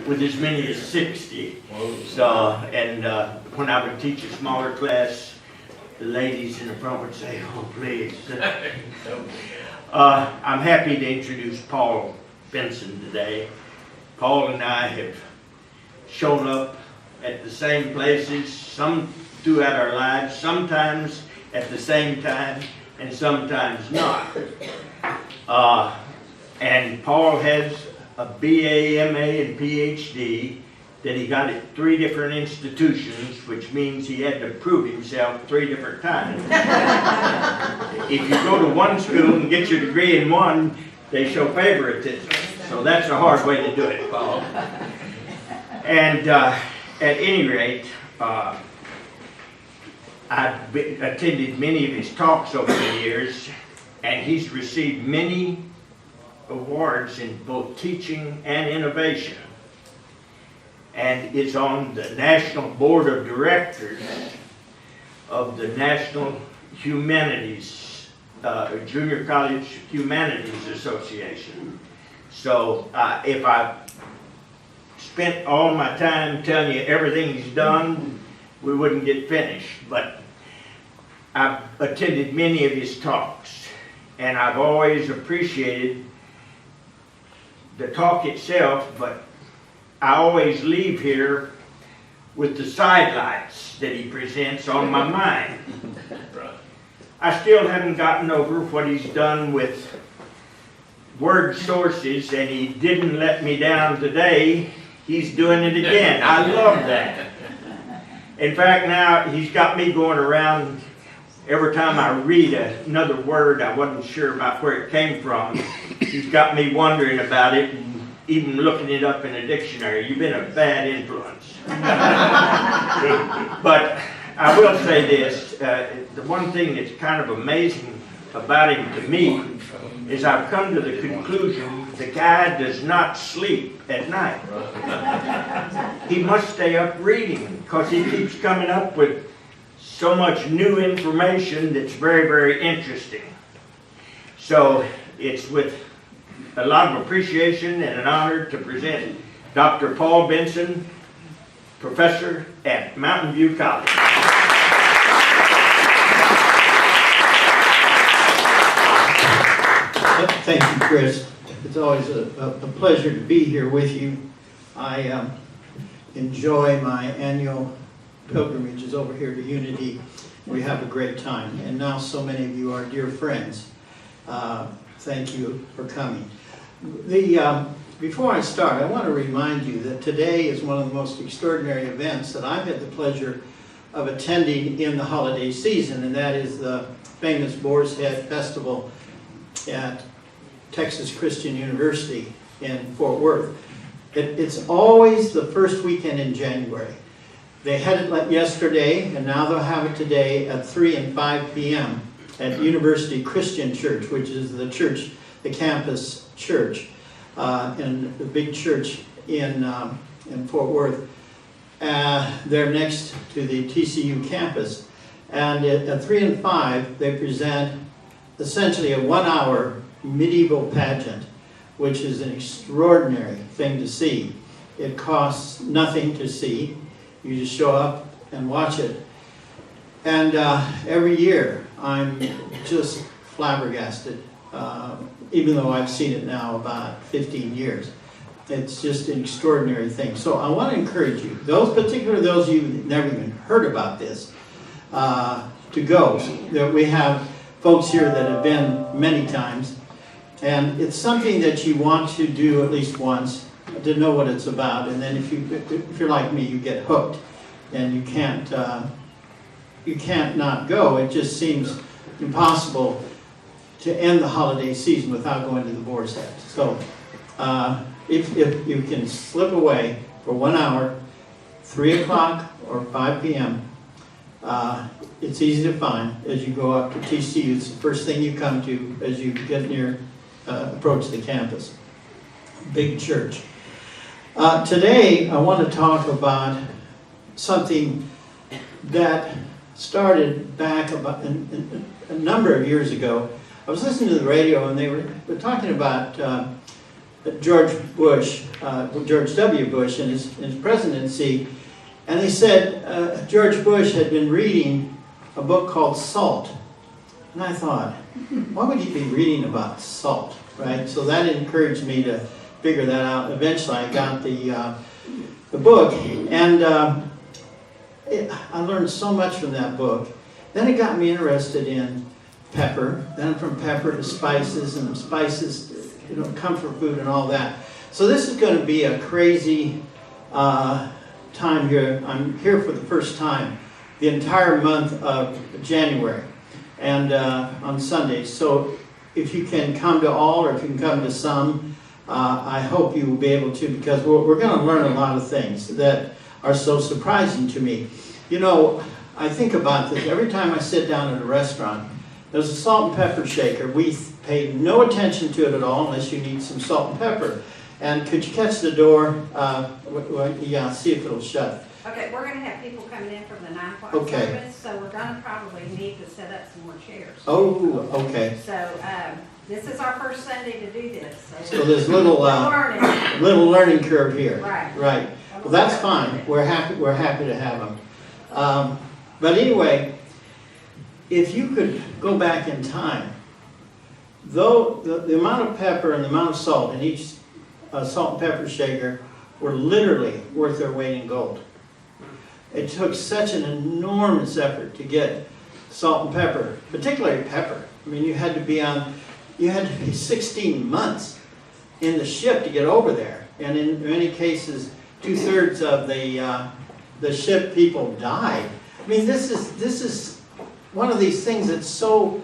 with as many as 60. So, and when I would teach a smaller class, the ladies in the front would say, "Oh, please." I'm happy to introduce Paul Benson today. Paul and I have shown up at the same places, some throughout our lives, sometimes at the same time, and sometimes not. And Paul has a BA, MA, and PhD that he got at 3 different institutions, which means he had to prove himself 3 different times. If you go to one school and get your degree in one, they show favoritism. So that's a hard way to do it, Paul. And at any rate, I've attended many of his talks over the years, and he's received many awards in both teaching and innovation. And is on the National Board of Directors of the National Humanities, Junior College Humanities Association. So if I spent all my time telling you everything he's done, we wouldn't get finished. But I've attended many of his talks, and I've always appreciated the talk itself, but I always leave here with the sidelights that he presents on my mind. I still haven't gotten over what he's done with word sources, and he didn't let me down today. He's doing it again. I love that. In fact, now he's got me going around every time I read another word I wasn't sure about where it came from. He's got me wondering about it, and even looking it up in a dictionary. You've been a bad influence. But I will say this, the one thing that's kind of amazing about him to me is I've come to the conclusion the guy does not sleep at night. He must stay up reading because he keeps coming up with so much new information that's very, very interesting. So it's with a lot of appreciation and an honor to present Dr. Paul Benson, professor at Mountain View College. Thank you, Chris. It's always a pleasure to be here with you. I enjoy my annual pilgrimages over here to Unity. We have a great time, and now so many of you are dear friends. Thank you for coming. Before I start, I want to remind you that today is one of the most extraordinary events that I've had the pleasure of attending in the holiday season, and that is the famous Boar's Head Festival at Texas Christian University in Fort Worth. It's always the first weekend in January. They had it yesterday, and now they'll have it today at 3 and 5 p.m. at University Christian Church, which is the church, the campus church, and the big church in Fort Worth. They're next to the TCU campus. And at 3 and 5, they present essentially a 1-hour medieval pageant, which is an extraordinary thing to see. It costs nothing to see. You just show up and watch it. And every year, I'm just flabbergasted, even though I've seen it now about 15 years. It's just an extraordinary thing. So I want to encourage you, those of you who've never even heard about this, to go. We have folks here that have been many times, and it's something that you want to do at least once to know what it's about. And then if you're like me, you get hooked, and you can't not go. It just seems impossible to end the holiday season without going to the Boar's Head. So if you can slip away for 1 hour, 3 o'clock or 5 p.m., it's easy to find as you go up to TCU. It's the first thing you come to as you get near, approach the campus. Big church. Today, I want to talk about something that started back about a number of years ago. I was listening to the radio, and they were talking about a George Bush, George W. Bush in his presidency, and they said George Bush had been reading a book called Salt. And I thought, why would he be reading about salt, right? So that encouraged me to figure that out. Eventually I got the book, and I learned so much from that book. Then it got me interested in pepper, then from pepper to spices, and spices, you know, comfort food and all that. So this is going to be a crazy time here. I'm here for the first time, the entire month of January, and on Sundays. So if you can come to all, or if you can come to some, I hope you will be able to, because we're going to learn a lot of things that are so surprising to me. You know, I think about this every time I sit down at a restaurant. There's a salt and pepper shaker. We pay no attention to it at all unless you need some salt and pepper. And could you catch the door? Yeah, see if it'll shut. Okay, we're going to have people coming in from the 9 o'clock Okay. service, so we're going to probably need to set up some more chairs. Oh, okay. So this is our first Sunday to do this. So there's little learning. little learning curve here. Right. Right. Well, that's fine. We're happy to have them. But anyway, if you could go back in time, though the amount of pepper and the amount of salt in each salt and pepper shaker were literally worth their weight in gold. It took such an enormous effort to get salt and pepper, particularly pepper. I mean, you had to be 16 months in the ship to get over there, and in many cases, 2/3 of the ship people died. I mean, this is one of these things that's so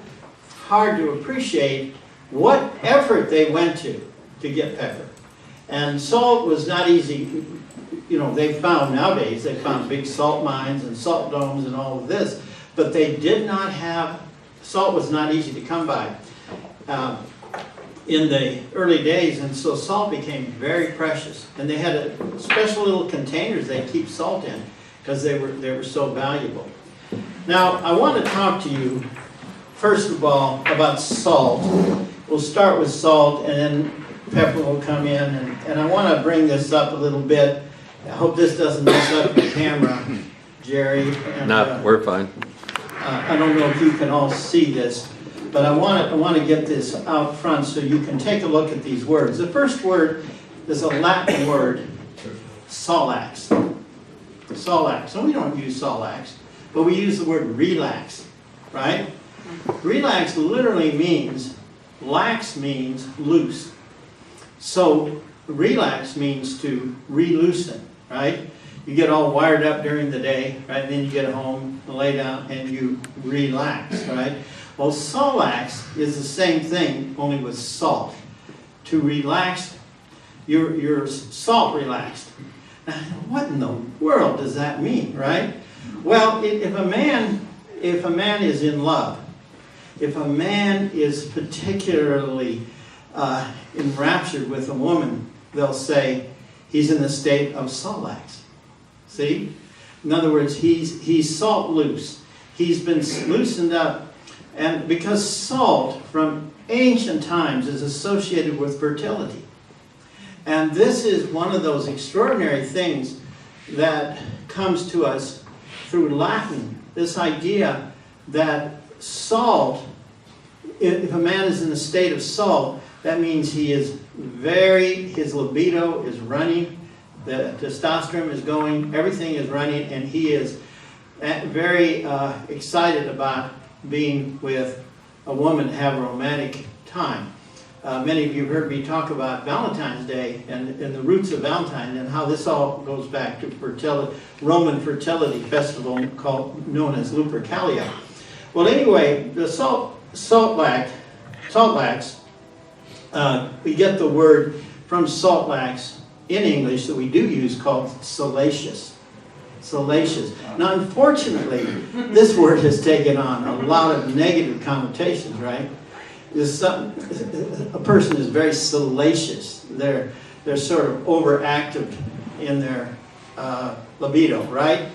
hard to appreciate what effort they went to get pepper. And salt was not easy. You know, nowadays they found big salt mines and salt domes and all of this, but they did not have, salt was not easy to come by in the early days, and so salt became very precious. And they had special little containers they keep salt in because they were so valuable. Now, I want to talk to you, first of all, about salt. We'll start with salt, and then pepper will come in, and I want to bring this up a little bit. I hope this doesn't mess up your camera, Jerry. And, No, we're fine. I don't know if you can all see this, but I want to get this out front so you can take a look at these words. The first word is a Latin word, salax. Salax. And we don't use salax, but we use the word relax, right? Relax literally means, lax means loose. So relax means to re-loosen, right? You get all wired up during the day, right? Then you get home, lay down, and you relax, right? Well, salax is the same thing, only with salt. To relax, your salt relaxed. Now, what in the world does that mean, right? Well, if a man is in love, if a man is particularly enraptured with a woman, they'll say he's in the state of salax. See? In other words, he's salt loose. He's been loosened up. And because salt from ancient times is associated with fertility. And this is one of those extraordinary things that comes to us through Latin. This idea that salt, if a man is in a state of salt, that means his libido is running, the testosterone is going, everything is running, and he is very excited about being with a woman, have a romantic time. Many of you have heard me talk about Valentine's Day and the roots of Valentine and how this all goes back to Roman fertility festival known as Lupercalia. Well, anyway, the saltlax, we get the word from saltlax in English that we do use called salacious. Salacious. Now, unfortunately, this word has taken on a lot of negative connotations, right? A person is very salacious. They're sort of overactive in their libido, right?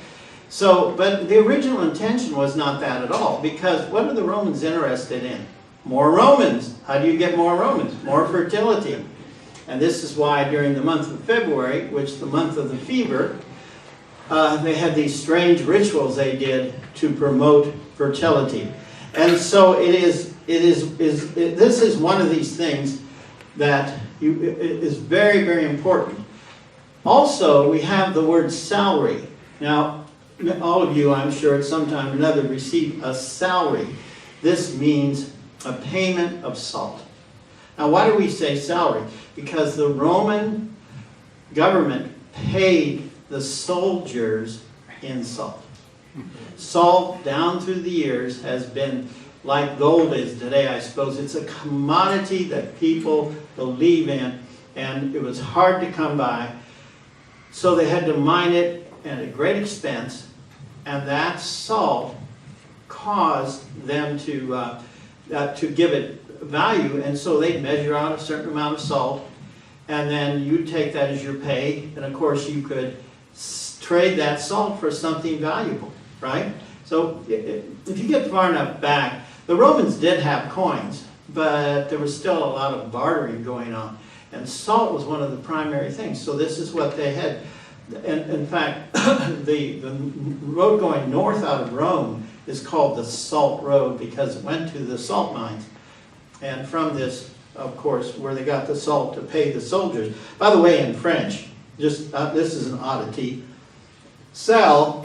So, but the original intention was not that at all, because what are the Romans interested in? More Romans. How do you get more Romans? More fertility. And this is why during the month of February, which is the month of the fever, they had these strange rituals they did to promote fertility. And so this is one of these things that is very, very important. Also, we have the word salary. Now, all of you, I'm sure, at some time or another receive a salary. This means a payment of salt. Now, why do we say salary? Because the Roman government paid the soldiers in salt. Salt, down through the years, has been like gold is today, I suppose. It's a commodity that people believe in, and it was hard to come by. So they had to mine it at a great expense, and that salt caused them to give it value, and so they'd measure out a certain amount of salt, and then you take that as your pay, and of course you could trade that salt for something valuable, right? So if you get far enough back, the Romans did have coins, but there was still a lot of bartering going on, and salt was one of the primary things. So this is what they had. And in fact, the road going north out of Rome is called the Salt Road because it went to the salt mines. And from this, of course, where they got the salt to pay the soldiers. By the way, in French, just this is an oddity. Sal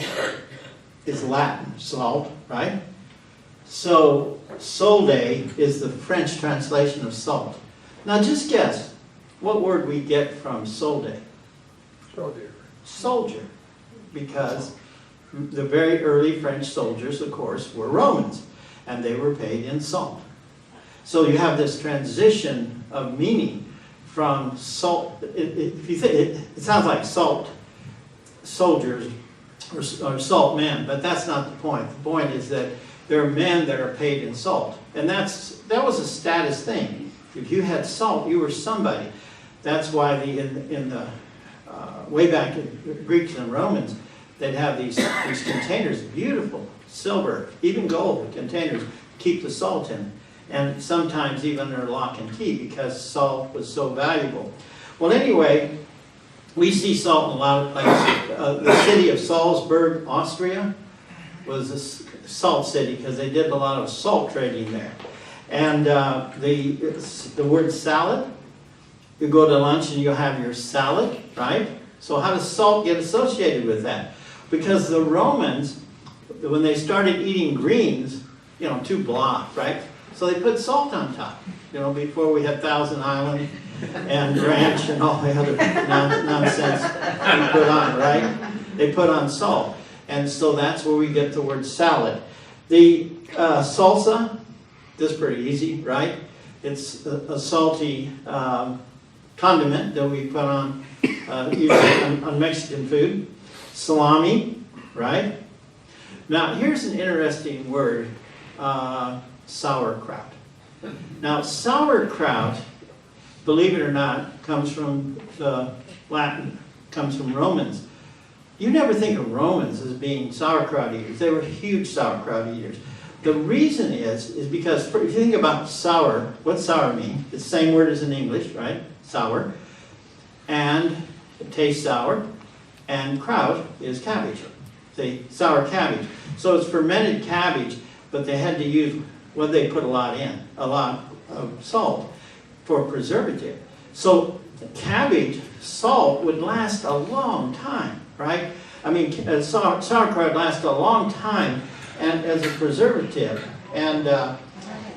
is Latin, salt, right? So solde is the French translation of salt. Now just guess what word we get from solde. Soldier, because the very early French soldiers, of course, were Romans, and they were paid in salt. So you have this transition of meaning from salt. It sounds like salt soldiers or salt men, but that's not the point. The point is that there are men that are paid in salt, and that was a status thing. If you had salt, you were somebody. That's why in the way back in Greeks and Romans, they'd have these containers, beautiful silver, even gold containers, to keep the salt in. And sometimes even under lock and key because salt was so valuable. Well, anyway, we see salt in a lot of places. The city of Salzburg, Austria, was a salt city because they did a lot of salt trading there. And the word salad, you go to lunch and you have your salad, right? So how does salt get associated with that? Because the Romans, when they started eating greens, too blah, right? So they put salt on top. Before we had Thousand Island and Ranch and all the other nonsense we put on, right? They put on salt. And so that's where we get the word salad. The salsa, this is pretty easy, right? It's a salty condiment that we put on usually on Mexican food. Salami, right? Now, here's an interesting word, sauerkraut. Now, sauerkraut, believe it or not, comes from the Latin, comes from Romans. You never think of Romans as being sauerkraut eaters. They were huge sauerkraut eaters. The reason is because if you think about sour, what's sour mean? It's the same word as in English, right? Sour. And it tastes sour. And kraut is cabbage. See, sour cabbage. So it's fermented cabbage, but they had to use, they put a lot of salt for preservative. So cabbage, salt would last a long time, right? I mean, sauerkraut lasts a long time and as a preservative. And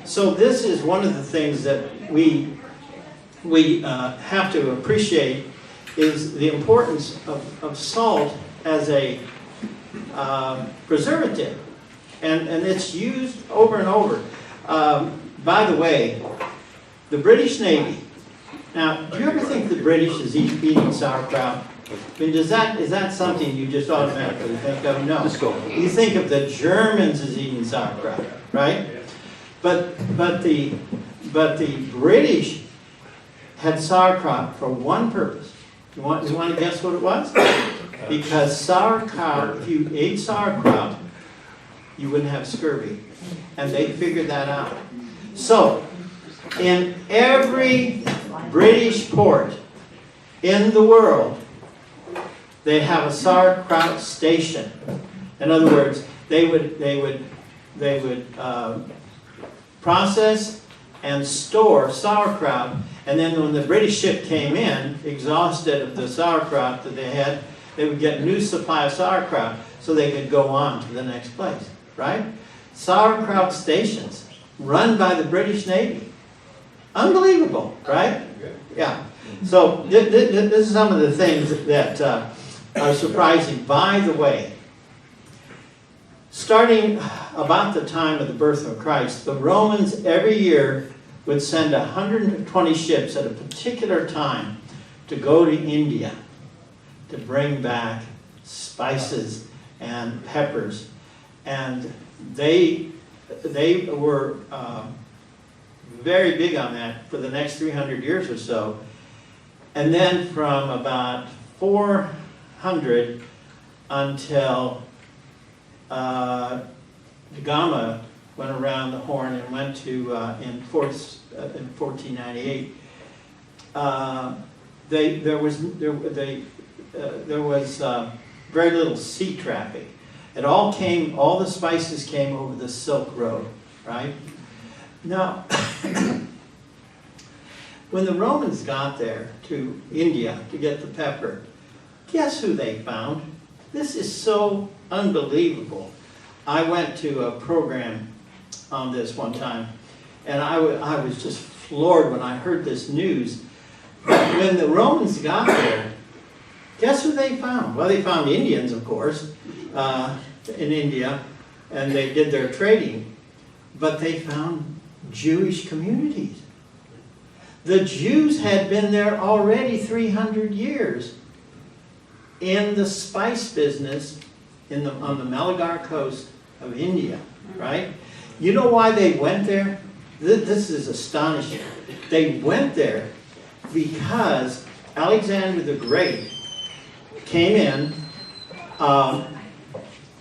so this is one of the things that we have to appreciate is the importance of salt as a preservative. And it's used over and over. By the way, the British Navy. Now, do you ever think the British is eating sauerkraut? I mean, is that something you just automatically think of? No. You think of the Germans as eating sauerkraut, right? But the British had sauerkraut for one purpose. You want to guess what it was? Because sauerkraut, if you ate sauerkraut, you wouldn't have scurvy. And they figured that out. So, in every British port, in the world, they have a sauerkraut station. In other words, they would process and store sauerkraut, and then when the British ship came in, exhausted of the sauerkraut that they had, they would get a new supply of sauerkraut so they could go on to the next place, right? Sauerkraut stations run by the British Navy. Unbelievable, right? Yeah. So this is some of the things that are surprising. By the way, starting about the time of the birth of Christ, the Romans every year would send 120 ships at a particular time to go to India to bring back spices and peppers. And they were very big on that for the next 300 years or so. And then from about 400 until Da Gama went around the Horn and went to in 1498. There was very little sea traffic. All the spices came over the Silk Road, right? Now, when the Romans got there to India to get the pepper, guess who they found? This is so unbelievable. I went to a program on this one time, and I was just floored when I heard this news. When the Romans got there, guess who they found? Well, they found Indians, of course, in India, and they did their trading, but they found Jewish communities. The Jews had been there already 300 years in the spice business on the Malabar coast of India, right? You know why they went there? This is astonishing. They went there because Alexander the Great came in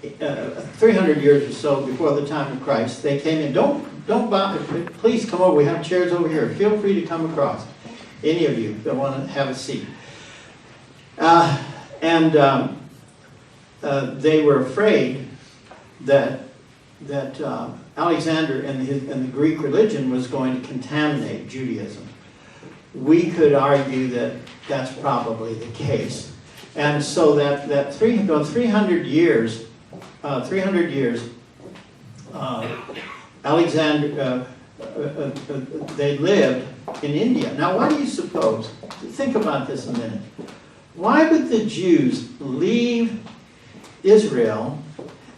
300 years or so before the time of Christ. They came in. Don't bother. Please come over. We have chairs over here. Feel free to come across. Any of you that want to have a seat. They were afraid that Alexander and the Greek religion was going to contaminate Judaism. We could argue that that's probably the case. And so that 300 years, Alexander, they lived in India. Now, why do you suppose? Think about this a minute. Why would the Jews leave Israel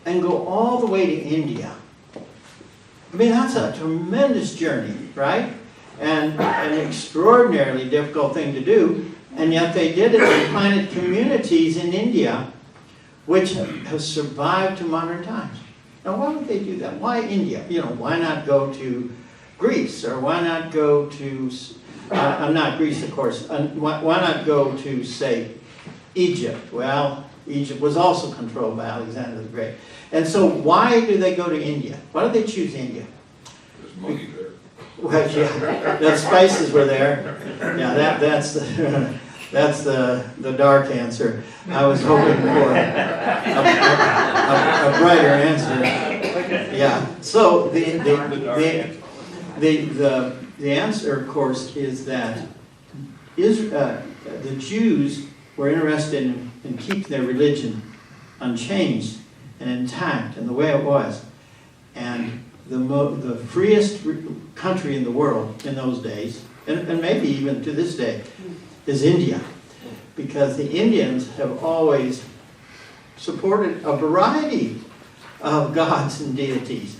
and go all the way to India? I mean, that's a tremendous journey, right? And an extraordinarily difficult thing to do. And yet they did it. They planted communities in India which have survived to modern times. Now, why would they do that? Why India? Why not go to Greece? Or why not go to, not Greece, of course. Why not go to, say, Egypt? Well, Egypt was also controlled by Alexander the Great. And so why do they go to India? Why do they choose India? There's money there. Well, yeah, the spices were there. Yeah, that's the dark answer. I was hoping for a brighter answer. Yeah. So the answer, of course, is that the Jews were interested in keeping their religion unchanged and intact in the way it was, and the freest country in the world in those days, and maybe even to this day, is India, because the Indians have always supported a variety of gods and deities,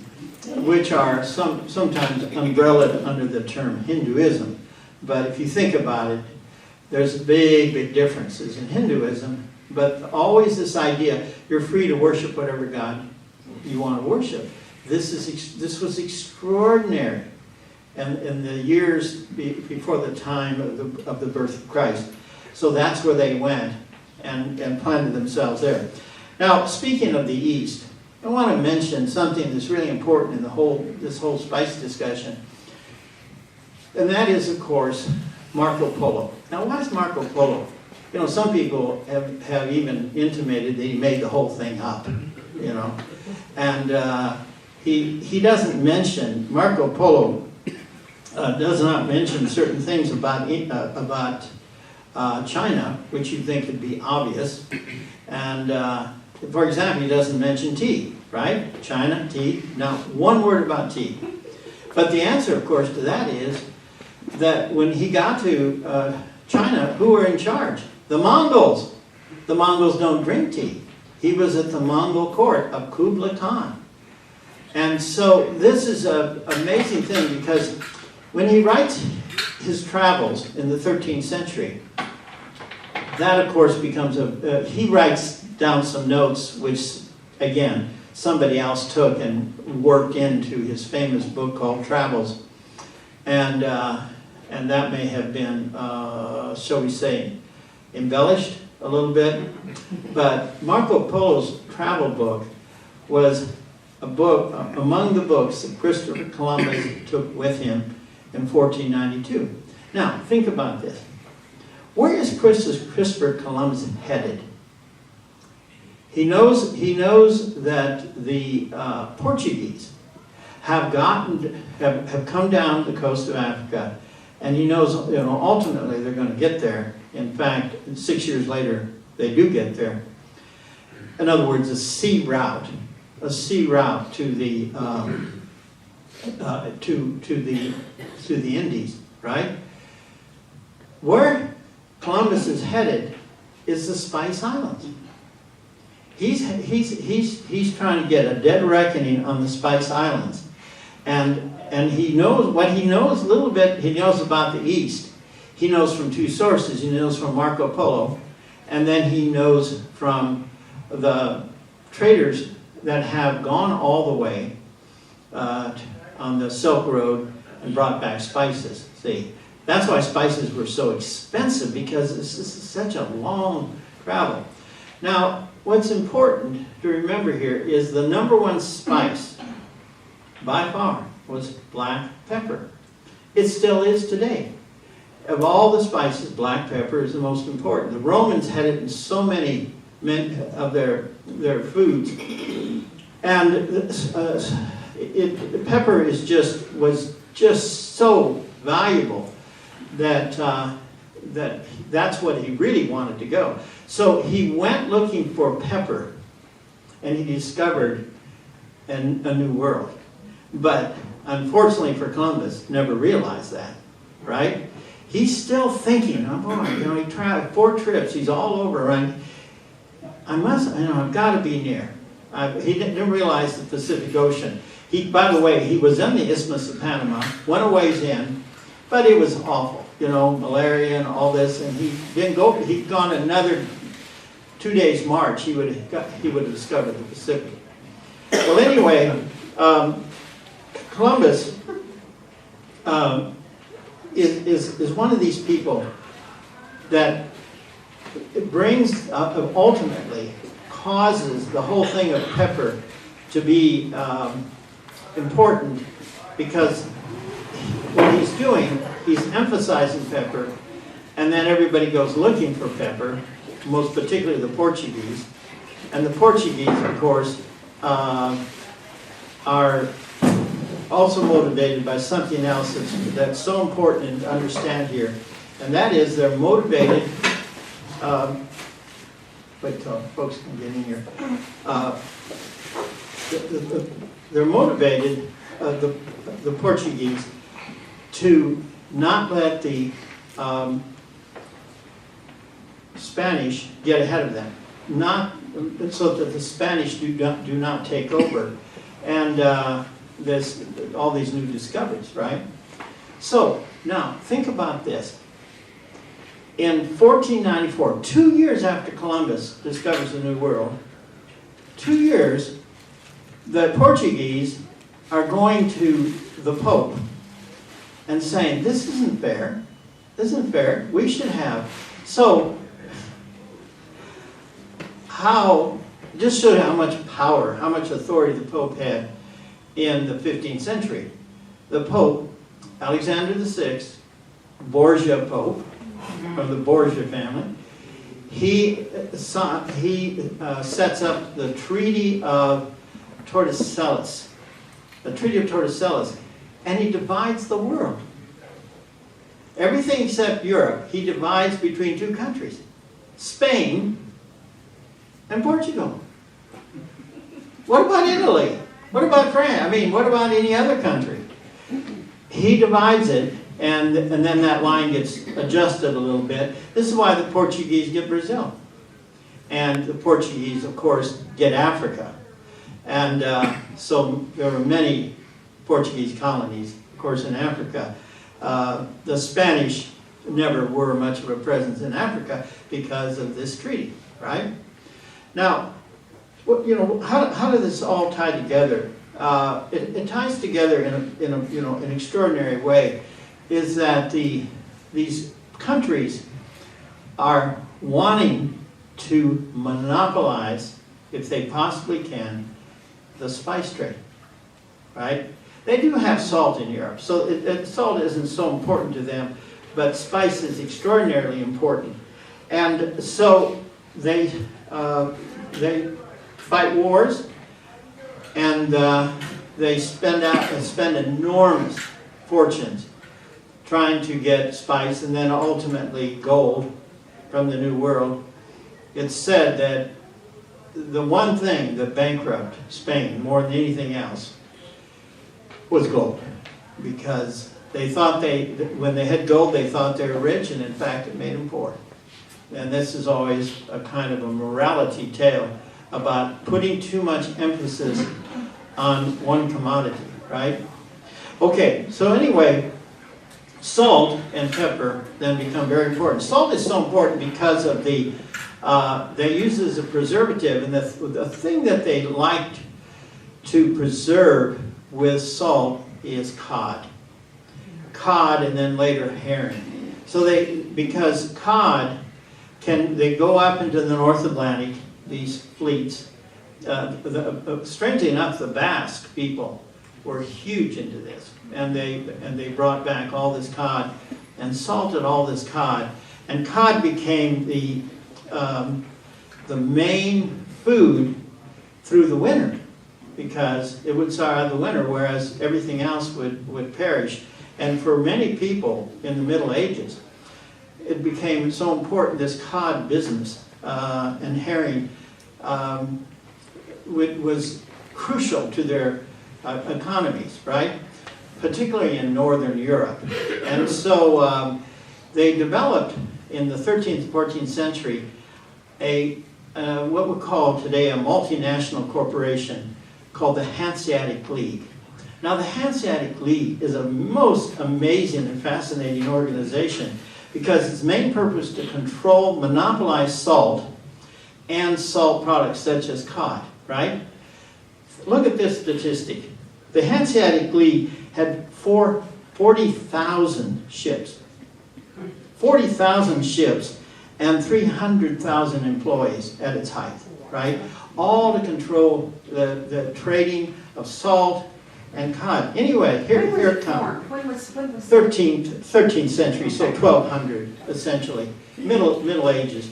which are sometimes umbrellaed under the term Hinduism. But if you think about it, there's big differences in Hinduism, but always this idea, you're free to worship whatever God you want to worship. This was extraordinary in the years before the time of the birth of Christ. So that's where they went and planted themselves there. Now, speaking of the East, I want to mention something that's really important in this whole spice discussion. And that is, of course, Marco Polo. Now, why is Marco Polo You know, some people have even intimated that he made the whole thing up, you know. And he doesn't mention, Marco Polo does not mention certain things about China, which you think would be obvious. And for example, he doesn't mention tea, right? China, tea, not one word about tea. But the answer, of course, to that is that when he got to China, who were in charge? The Mongols. The Mongols don't drink tea. He was at the Mongol court of Kublai Khan. And so this is an amazing thing, because when he writes his travels in the 13th century, that of course becomes he writes down some notes which, again, somebody else took and worked into his famous book called Travels. And that may have been, shall we say, embellished a little bit. But Marco Polo's travel book was a book among the books that Christopher Columbus took with him in 1492. Now, think about this. Where is Christopher Columbus headed? He knows that the Portuguese have come down the coast of Africa, and he knows, you know, ultimately they're going to get there. In fact, 6 years later, they do get there. In other words, a sea route to the to the Indies, right? Where Columbus is headed is the Spice Islands. He's trying to get a dead reckoning on the Spice Islands, and he knows what he knows a little bit. He knows about the East. He knows from two sources. He knows from Marco Polo, and then he knows from the traders that have gone all the way on the Silk Road and brought back spices. See, that's why spices were so expensive, because this is such a long travel. Now, what's important to remember here is the number one spice, by far, was black pepper. It still is today. Of all the spices, black pepper is the most important. The Romans had it in so many of their foods, and pepper was just so valuable that that's what he really wanted to go. So he went looking for pepper, and he discovered a new world. But unfortunately for Columbus, never realized that, right? He's still thinking, oh boy, you know, he traveled 4 trips, he's all over, right? I've got to be near. He didn't realize the Pacific Ocean. By the way, he was in the Isthmus of Panama, went a ways in, but it was awful, you know, malaria and all this, and he didn't go. He'd gone another 2 days march, he would have discovered the Pacific. Well, anyway, Columbus is one of these people that it brings ultimately causes the whole thing of pepper to be important, because what he's doing, he's emphasizing pepper, and then everybody goes looking for pepper, most particularly the Portuguese. And the Portuguese, of course, are also motivated by something else that's so important to understand here, and that is they're motivated. Wait till folks can get in here. They're motivated, the Portuguese, to not let the Spanish get ahead of them, not so that the Spanish do not take over, and there's all these new discoveries, right? So now think about this. In 1494, 2 years after Columbus discovers the New World, 2 years, the Portuguese are going to the Pope and saying, this isn't fair. This isn't fair. We should have. So, just show you how much power, how much authority the Pope had in the 15th century. The Pope, Alexander VI, Borgia Pope, from the Borgia family, sets up the Treaty of Tordesillas, and he divides the world. Everything except Europe, he divides between two countries, Spain and Portugal. What about Italy? What about France? I mean, what about any other country? He divides it, and then that line gets adjusted a little bit. This is why the Portuguese get Brazil. And the Portuguese, of course, get Africa. And so there were many Portuguese colonies, of course, in Africa. The Spanish never were much of a presence in Africa because of this treaty, right? Now, how did this all tie together? It ties together in an extraordinary way. Is that these countries are wanting to monopolize, if they possibly can, the spice trade, right? They do have salt in Europe, so salt isn't so important to them, but spice is extraordinarily important. And so they fight wars, and they spend enormous fortunes trying to get spice and then ultimately gold from the New World. It's said that the one thing that bankrupted Spain more than anything else was gold, because they thought when they had gold, they thought they were rich, and in fact it made them poor. And this is always a kind of a morality tale about putting too much emphasis on one commodity, right? Okay, so anyway, salt and pepper then become very important. Salt is so important because of they use it as a preservative, and the thing that they liked to preserve with salt is cod. Cod, and then later herring. So because cod they go up into the North Atlantic, these fleets. Strangely enough, the Basque people were huge into this, and they brought back all this cod and salted all this cod, and cod became the main food through the winter, because it would survive the winter, whereas everything else would perish. And for many people in the Middle Ages, it became so important, this cod business and herring was crucial to their economies, right? Particularly in Northern Europe. And so they developed in the 13th, 14th century what we call today a multinational corporation called the Hanseatic League. Now the Hanseatic League is a most amazing and fascinating organization because its main purpose is to control, monopolize salt and salt products such as cod, right? Look at this statistic. The Hanseatic League had 40,000 ships. 40,000 ships and 300,000 employees at its height, right? All to control the trading of salt and cod. Anyway, here it comes. When was 13th century, so 1200 essentially, Middle Ages.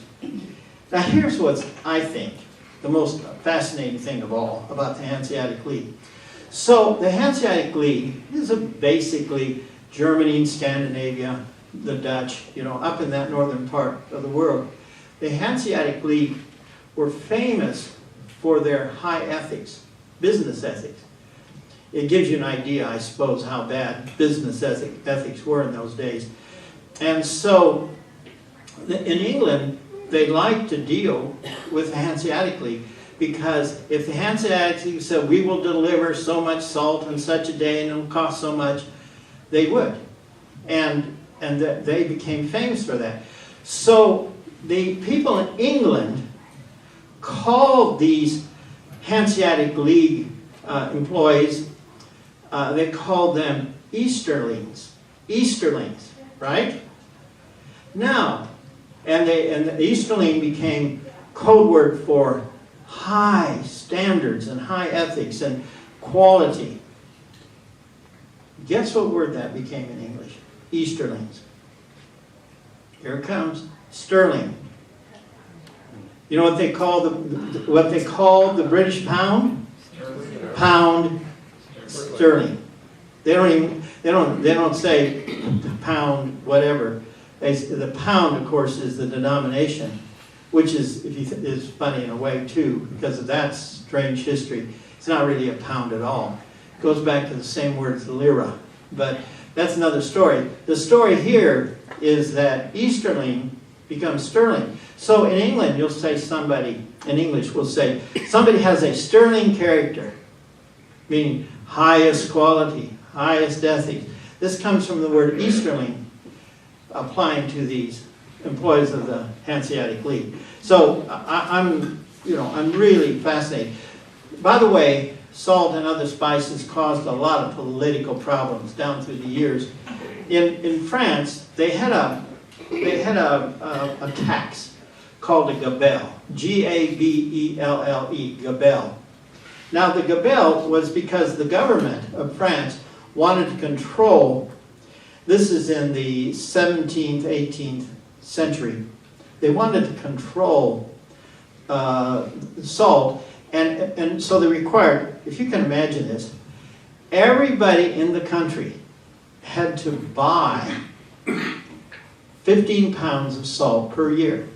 Now here's what's, I think, the most fascinating thing of all about the Hanseatic League. So the Hanseatic League is basically Germany, Scandinavia, the Dutch, up in that northern part of the world. The Hanseatic League were famous for their high ethics, business ethics. It gives you an idea, I suppose, how bad business ethics were in those days. And so in England, they liked to deal with the Hanseatic League because if the Hanseatic League said, we will deliver so much salt on such a day and it will cost so much, they would. And they became famous for that. So the people in England called these Hanseatic League employees, they called them Easterlings. Easterlings, right? Now, and the Easterling became code word for high standards and high ethics and quality. Guess what word that became in English? Easterlings. Here it comes. Sterling. You know what they call the British pound? Pound sterling. They don't say pound whatever. The pound, of course, is the denomination, which is is funny in a way too, because of that strange history. It's not really a pound at all. It goes back to the same word as lira, but that's another story. The story here is that Easterling becomes sterling. So in England, you'll say in English will say, somebody has a sterling character, meaning highest quality, highest ethics. This comes from the word Easterling, applying to these employees of the Hanseatic League. So I'm really fascinated. By the way, salt and other spices caused a lot of political problems down through the years. In France, they had a tax called a gabelle, Gabelle, gabelle. Now the gabelle was because the government of France wanted to control. This is in the 17th, 18th century. They wanted to control salt, and so they required, if you can imagine this, everybody in the country had to buy 15 pounds of salt per year.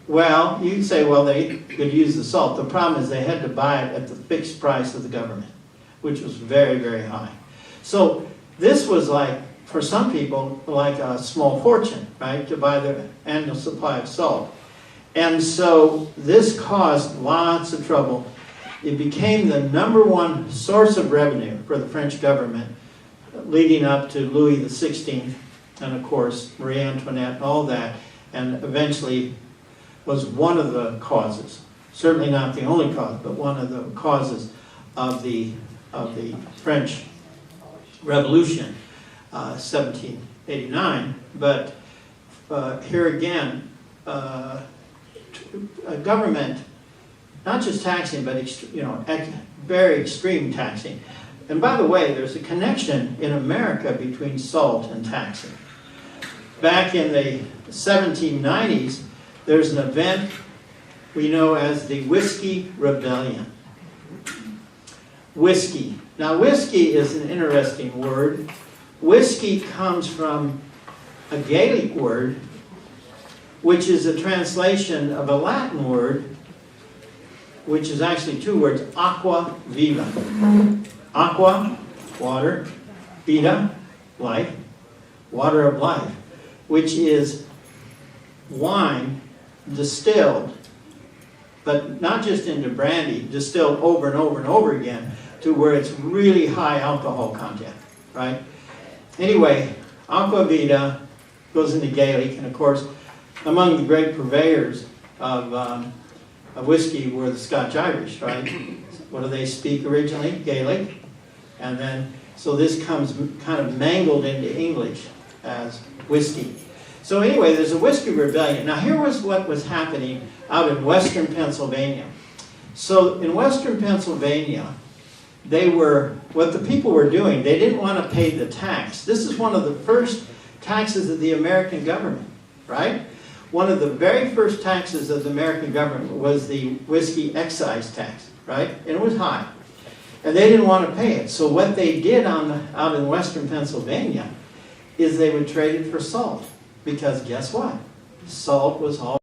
Well, you can say, well, they could use the salt. The problem is they had to buy it at the fixed price of the government, which was very, very high. So this was like, for some people, like a small fortune, right, to buy their annual supply of salt. And so this caused lots of trouble. It became the #1 source of revenue for the French government, leading up to Louis XVI, and of course Marie Antoinette and all that, and eventually was one of the causes, certainly not the only cause, but one of the causes of the French Revolution, 1789. But here again, a government, not just taxing, but very extreme taxing. And by the way, there's a connection in America between salt and taxing. Back in the 1790s, there's an event we know as the Whiskey Rebellion. Whiskey. Now, whiskey is an interesting word. Whiskey comes from a Gaelic word, which is a translation of a Latin word, which is actually two words, aqua viva. Aqua, water, vita, life, water of life, which is wine distilled, but not just into brandy, distilled over and over and over again to where it's really high alcohol content, right? Anyway, aqua vita goes into Gaelic, and of course, among the great purveyors of whiskey were the Scotch-Irish, right? What do they speak originally? Gaelic. And then, so this comes kind of mangled into English as whiskey. So anyway, there's a whiskey rebellion. Now here was what was happening out in western Pennsylvania. So in western Pennsylvania, what the people were doing, they didn't want to pay the tax. This is one of the first taxes of the American government, right? One of the very first taxes of the American government was the whiskey excise tax, right? And it was high. And they didn't want to pay it. So what they did out in western Pennsylvania is they would trade it for salt. Because guess what? Salt was all